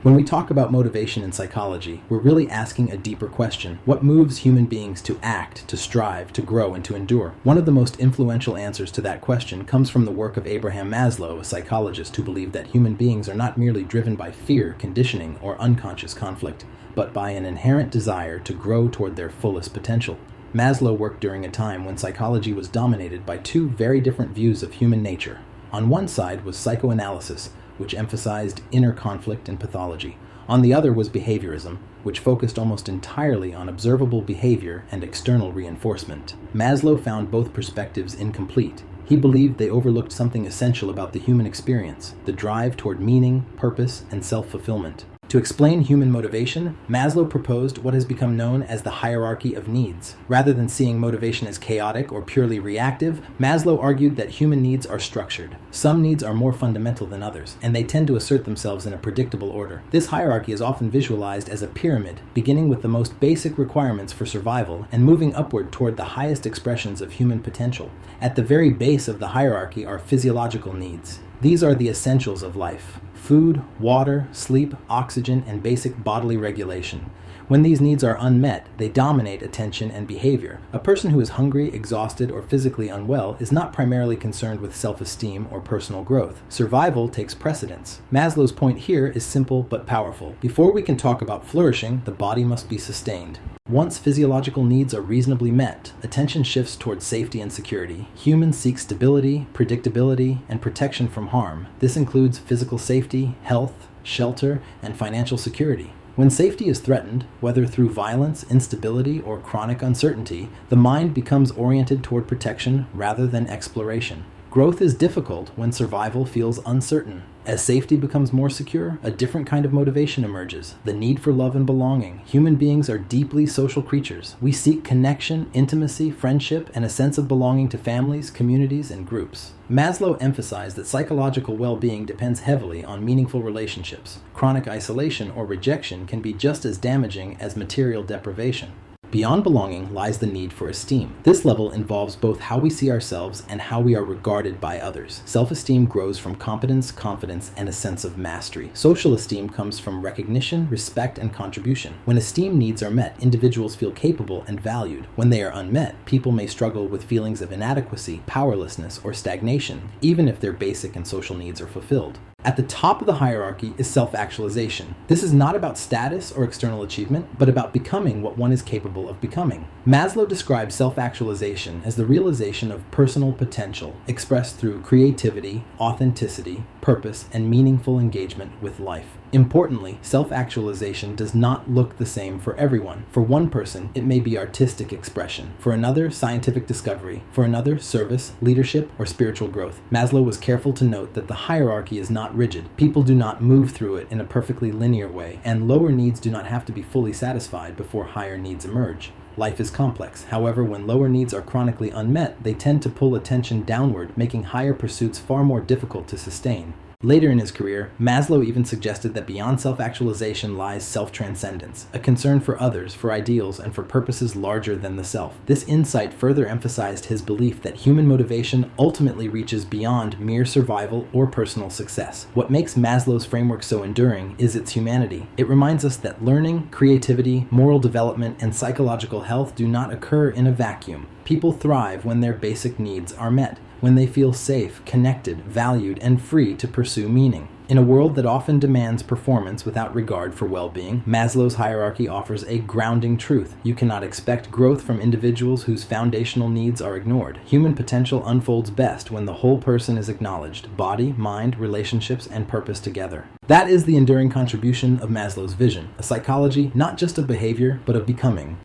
When we talk about motivation in psychology, we're really asking a deeper question. What moves human beings to act, to strive, to grow, and to endure? One of the most influential answers to that question comes from the work of Abraham Maslow, a psychologist who believed that human beings are not merely driven by fear, conditioning, or unconscious conflict, but by an inherent desire to grow toward their fullest potential. Maslow worked during a time when psychology was dominated by two very different views of human nature. On one side was psychoanalysis, which emphasized inner conflict and pathology. On the other was behaviorism, which focused almost entirely on observable behavior and external reinforcement. Maslow found both perspectives incomplete. He believed they overlooked something essential about the human experience, the drive toward meaning, purpose, and self-fulfillment. To explain human motivation, Maslow proposed what has become known as the hierarchy of needs. Rather than seeing motivation as chaotic or purely reactive, Maslow argued that human needs are structured. Some needs are more fundamental than others, and they tend to assert themselves in a predictable order. This hierarchy is often visualized as a pyramid, beginning with the most basic requirements for survival and moving upward toward the highest expressions of human potential. At the very base of the hierarchy are physiological needs. These are the essentials of life: food, water, sleep, oxygen, and basic bodily regulation. When these needs are unmet, they dominate attention and behavior. A person who is hungry, exhausted, or physically unwell is not primarily concerned with self-esteem or personal growth. Survival takes precedence. Maslow's point here is simple but powerful. Before we can talk about flourishing, the body must be sustained. Once physiological needs are reasonably met, attention shifts towards safety and security. Humans seek stability, predictability, and protection from harm. This includes physical safety, health, shelter, and financial security. When safety is threatened, whether through violence, instability, or chronic uncertainty, the mind becomes oriented toward protection rather than exploration. Growth is difficult when survival feels uncertain. As safety becomes more secure, a different kind of motivation emerges: the need for love and belonging. Human beings are deeply social creatures. We seek connection, intimacy, friendship, and a sense of belonging to families, communities, and groups. Maslow emphasized that psychological well-being depends heavily on meaningful relationships. Chronic isolation or rejection can be just as damaging as material deprivation. Beyond belonging lies the need for esteem. This level involves both how we see ourselves and how we are regarded by others. Self-esteem grows from competence, confidence, and a sense of mastery. Social esteem comes from recognition, respect, and contribution. When esteem needs are met, individuals feel capable and valued. When they are unmet, people may struggle with feelings of inadequacy, powerlessness, or stagnation, even if their basic and social needs are fulfilled. At the top of the hierarchy is self-actualization. This is not about status or external achievement, but about becoming what one is capable of becoming. Maslow describes self-actualization as the realization of personal potential, expressed through creativity, authenticity, purpose, and meaningful engagement with life. Importantly, self-actualization does not look the same for everyone. For one person, it may be artistic expression. For another, scientific discovery. For another, service, leadership, or spiritual growth. Maslow was careful to note that the hierarchy is not rigid. People do not move through it in a perfectly linear way, and lower needs do not have to be fully satisfied before higher needs emerge. Life is complex. However, when lower needs are chronically unmet, they tend to pull attention downward, making higher pursuits far more difficult to sustain. Later in his career, Maslow even suggested that beyond self-actualization lies self-transcendence, a concern for others, for ideals, and for purposes larger than the self. This insight further emphasized his belief that human motivation ultimately reaches beyond mere survival or personal success. What makes Maslow's framework so enduring is its humanity. It reminds us that learning, creativity, moral development, and psychological health do not occur in a vacuum. People thrive when their basic needs are met, when they feel safe, connected, valued, and free to pursue meaning. In a world that often demands performance without regard for well-being, Maslow's hierarchy offers a grounding truth. You cannot expect growth from individuals whose foundational needs are ignored. Human potential unfolds best when the whole person is acknowledged: body, mind, relationships, and purpose together. That is the enduring contribution of Maslow's vision, a psychology not just of behavior, but of becoming.